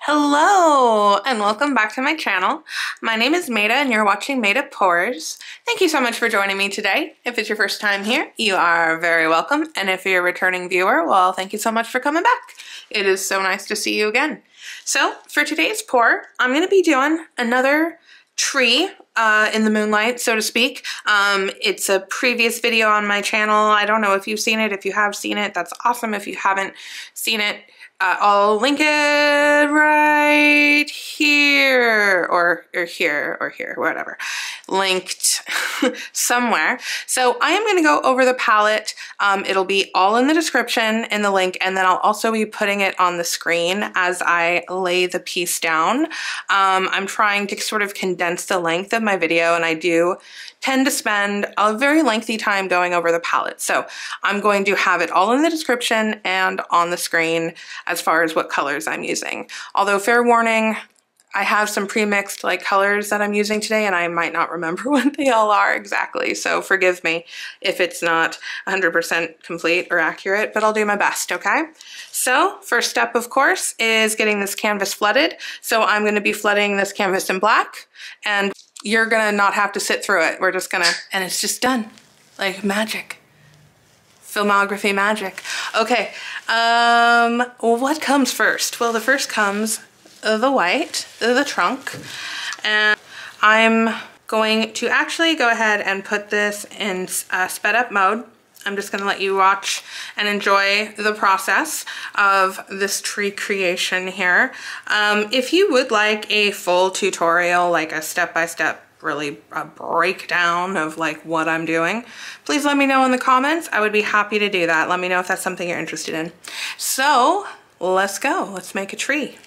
Hello and welcome back to my channel. My name is Maida and you're watching Maida Pours. Thank you so much for joining me today. If it's your first time here, you are very welcome. And if you're a returning viewer, well, thank you so much for coming back. It is so nice to see you again. So for today's pour, I'm going to be doing another tree in the moonlight, so to speak. It's a previous video on my channel. I don't know if you've seen it. If you have seen it, that's awesome. If you haven't seen it, I'll link it right here or here, whatever, linked somewhere. So I am going to go over the palette. It'll be all in the description in the link, and then I'll also be putting it on the screen as I lay the piece down. I'm trying to sort of condense the length of my video, and I do tend to spend a very lengthy time going over the palette. So I'm going to have it all in the description and on the screen as far as what colors I'm using. Although fair warning, I have some pre-mixed like colors that I'm using today and I might not remember what they all are exactly. So forgive me if it's not 100% complete or accurate, but I'll do my best, okay? So first step, of course, is getting this canvas flooded. So I'm gonna be flooding this canvas in black, and you're gonna not have to sit through it. We're just gonna, and it's just done. Like magic. Filmography magic. Okay, what comes first? Well, the first comes the white, the trunk. And I'm going to actually go ahead and put this in sped up mode. I'm just gonna let you watch and enjoy the process of this tree creation here. If you would like a full tutorial, like a step-by-step, really a breakdown of like what I'm doing, please let me know in the comments. I would be happy to do that. Let me know if that's something you're interested in. So let's go, let's make a tree.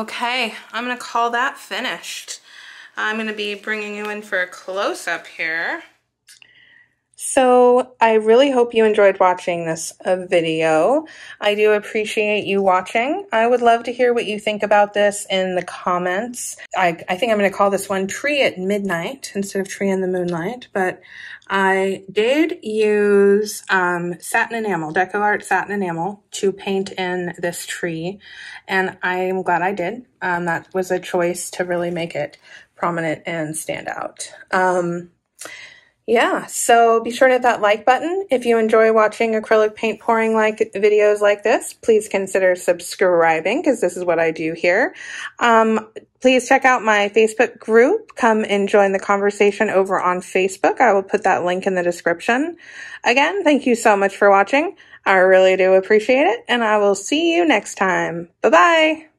Okay, I'm gonna call that finished. I'm gonna be bringing you in for a close-up here. So I really hope you enjoyed watching this video. I do appreciate you watching. I would love to hear what you think about this in the comments. I think I'm going to call this one Tree at Midnight instead of Tree in the Moonlight, but I did use satin enamel, Deco Art satin enamel to paint in this tree, and I'm glad I did. That was a choice to really make it prominent and stand out. Yeah, so be sure to hit that like button. If you enjoy watching acrylic paint pouring videos like this, please consider subscribing because this is what I do here. Please check out my Facebook group. Come and join the conversation over on Facebook. I will put that link in the description. Again, thank you so much for watching. I really do appreciate it, and I will see you next time. Bye-bye.